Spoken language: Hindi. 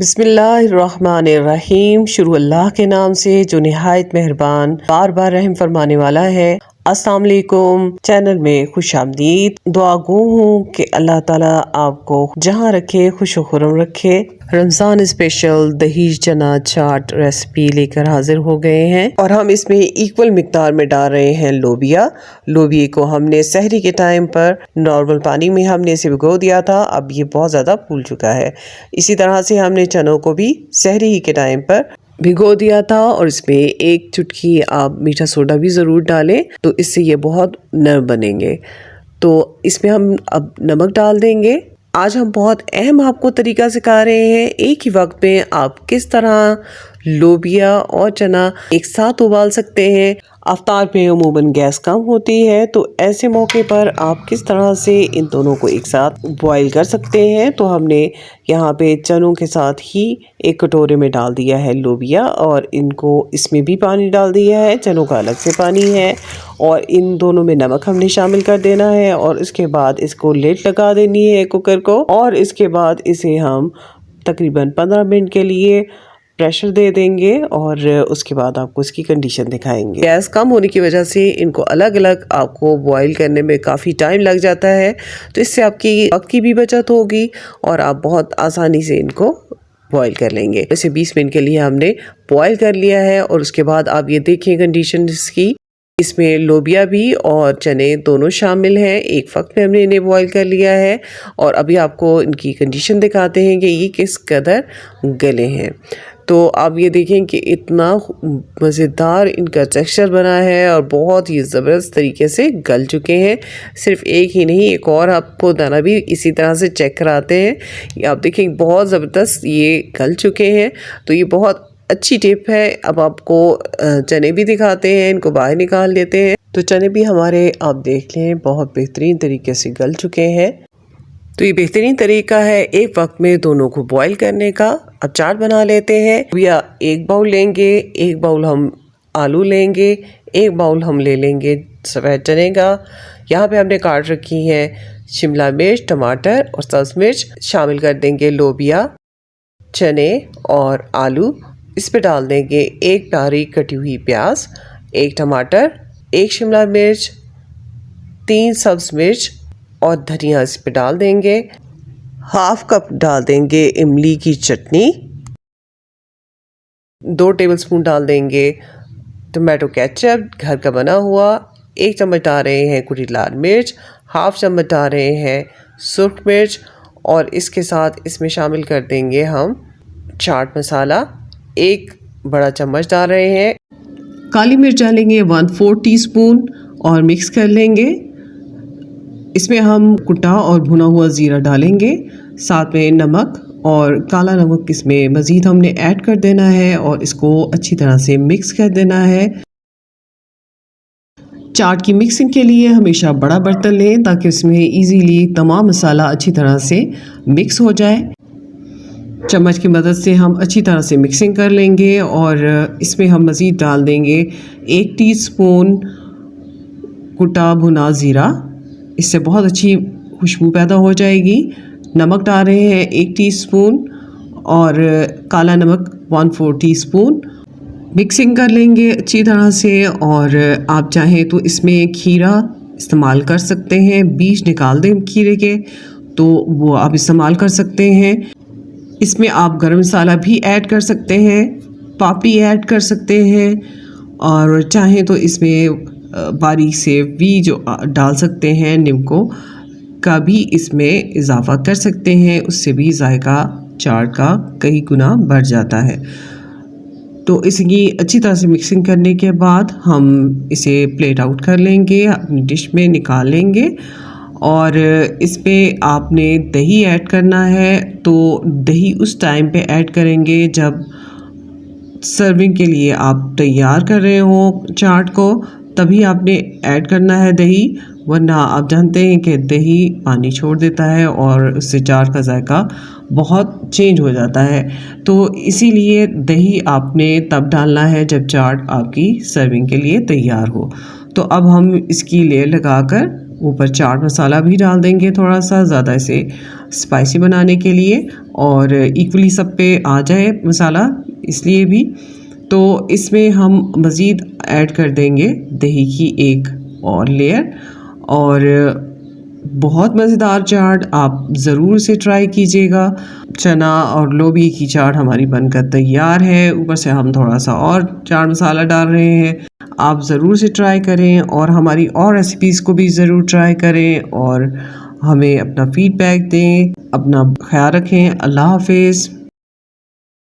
बिस्मिल्लाहिर्रहमानिर्रहीम। शुरू अल्लाह के नाम से जो निहायत मेहरबान बार बार रहम फरमाने वाला है। अस्सलाम वालेकुम, चैनल में खुश आमदीद। दुआ गो हूँ कि अल्लाह ताला आपको जहाँ रखे खुश खुरम रखे। रमज़ान स्पेशल दही चना चाट रेसिपी लेकर हाजिर हो गए हैं और हम इसमें इक्वल मिकदार में डाल रहे हैं लोबिया। लोबिया को हमने सहरी के टाइम पर नॉर्मल पानी में हमने इसे भिगो दिया था, अब ये बहुत ज़्यादा फूल चुका है। इसी तरह से हमने चनों को भी सहरी के टाइम पर भिगो दिया था और इसमें एक चुटकी आप मीठा सोडा भी ज़रूर डालें, तो इससे ये बहुत नरम बनेंगे। तो इसमें हम अब नमक डाल देंगे। आज हम बहुत अहम आपको तरीका सिखा रहे हैं, एक ही वक्त में आप किस तरह लोबिया और चना एक साथ उबाल सकते हैं। अफ्तार पे अमूमन गैस कम होती है, तो ऐसे मौके पर आप किस तरह से इन दोनों को एक साथ बॉईल कर सकते हैं। तो हमने यहाँ पे चनों के साथ ही एक कटोरे में डाल दिया है लोबिया और इनको इसमें भी पानी डाल दिया है, चनों का अलग से पानी है और इन दोनों में नमक हमने शामिल कर देना है और इसके बाद इसको लिड लगा देनी है कुकर को और इसके बाद इसे हम तकरीबन 15 मिनट के लिए प्रेशर दे देंगे और उसके बाद आपको इसकी कंडीशन दिखाएंगे। गैस कम होने की वजह से इनको अलग अलग आपको बॉईल करने में काफ़ी टाइम लग जाता है, तो इससे आपकी वक्त की भी बचत होगी और आप बहुत आसानी से इनको बॉईल कर लेंगे। इसे 20 मिनट के लिए हमने बॉईल कर लिया है और उसके बाद आप ये देखिए कंडीशन इसकी, इसमें लोबिया भी और चने दोनों शामिल हैं। एक वक्त में हमने इन्हें बॉईल कर लिया है और अभी आपको इनकी कंडीशन दिखाते हैं कि ये किस कदर गले हैं। तो आप ये देखें कि इतना मज़ेदार इनका टेक्सचर बना है और बहुत ही ज़बरदस्त तरीके से गल चुके हैं। सिर्फ एक ही नहीं, एक और आपको दाना भी इसी तरह से चेक कराते हैं। ये आप देखें बहुत ज़बरदस्त ये गल चुके हैं, तो ये बहुत अच्छी टिप है। अब आपको चने भी दिखाते हैं, इनको बाहर निकाल लेते हैं। तो चने भी हमारे आप देख लें बहुत बेहतरीन तरीके से गल चुके हैं। तो ये बेहतरीन तरीका है एक वक्त में दोनों को बॉईल करने का। अब चाट बना लेते हैं। या एक बाउल लेंगे, एक बाउल हम आलू लेंगे, एक बाउल हम ले लेंगे सफ़ेद चने का। यहाँ पे हमने काट रखी है शिमला मिर्च, टमाटर और सब्ज़ मिर्च। शामिल कर देंगे लोबिया, चने और आलू। इस पे डाल देंगे एक बारीक कटी हुई प्याज, एक टमाटर, एक शिमला मिर्च, 3 सब्ज़ मिर्च और धनिया इस पे डाल देंगे। हाफ कप डाल देंगे इमली की चटनी, 2 टेबलस्पून डाल देंगे टमाटो केचप घर का बना हुआ, 1 चम्मच डाल रहे हैं कुटी लाल मिर्च, हाफ चम्मच डाल रहे हैं सुर्ख मिर्च और इसके साथ इसमें शामिल कर देंगे हम चाट मसाला, 1 बड़ा चम्मच डाल रहे हैं। काली मिर्च डालेंगे 1/4 टीस्पून और मिक्स कर लेंगे। इसमें हम कुटा और भुना हुआ ज़ीरा डालेंगे, साथ में नमक और काला नमक इसमें मज़ीद हमने ऐड कर देना है और इसको अच्छी तरह से मिक्स कर देना है। चाट की मिक्सिंग के लिए हमेशा बड़ा बर्तन लें ताकि उसमें इजीली तमाम मसाला अच्छी तरह से मिक्स हो जाए। चम्मच की मदद से हम अच्छी तरह से मिक्सिंग कर लेंगे और इसमें हम मज़ीद डाल देंगे 1 टीस्पून कुटा भुना ज़ीरा, इससे बहुत अच्छी खुशबू पैदा हो जाएगी। नमक डाल रहे हैं 1 टीस्पून और काला नमक 1/4 टीस्पून। मिक्सिंग कर लेंगे अच्छी तरह से और आप चाहें तो इसमें खीरा इस्तेमाल कर सकते हैं, बीज निकाल दें खीरे के तो वो आप इस्तेमाल कर सकते हैं। इसमें आप गरम मसाला भी ऐड कर सकते हैं, पापड़ी ऐड कर सकते हैं और चाहें तो इसमें बारीक से भी जो डाल सकते हैं, नींबू का भी इसमें इजाफ़ा कर सकते हैं, उससे भी जायका चाट का कई गुना बढ़ जाता है। तो इसकी अच्छी तरह से मिक्सिंग करने के बाद हम इसे प्लेट आउट कर लेंगे, अपनी डिश में निकाल लेंगे और इसमें आपने दही ऐड करना है। तो दही उस टाइम पे ऐड करेंगे जब सर्विंग के लिए आप तैयार कर रहे हो चाट को, तभी आपने ऐड करना है दही, वरना आप जानते हैं कि दही पानी छोड़ देता है और उससे चाट का जायका बहुत चेंज हो जाता है। तो इसीलिए दही आपने तब डालना है जब चाट आपकी सर्विंग के लिए तैयार हो। तो अब हम इसकी लेयर लगाकर ऊपर चाट मसाला भी डाल देंगे, थोड़ा सा ज़्यादा इसे स्पाइसी बनाने के लिए और इक्वली सब पे आ जाए मसाला, इसलिए भी। तो इसमें हम मज़ीद ऐड कर देंगे दही की एक और लेयर। और बहुत मज़ेदार चाट आप ज़रूर से ट्राई कीजिएगा। चना और लोबिया की चाट हमारी बनकर तैयार है। ऊपर से हम थोड़ा सा और चाट मसाला डाल रहे हैं। आप ज़रूर से ट्राई करें और हमारी और रेसिपीज़ को भी ज़रूर ट्राई करें और हमें अपना फीडबैक दें। अपना ख्याल रखें। अल्लाह हाफिज़।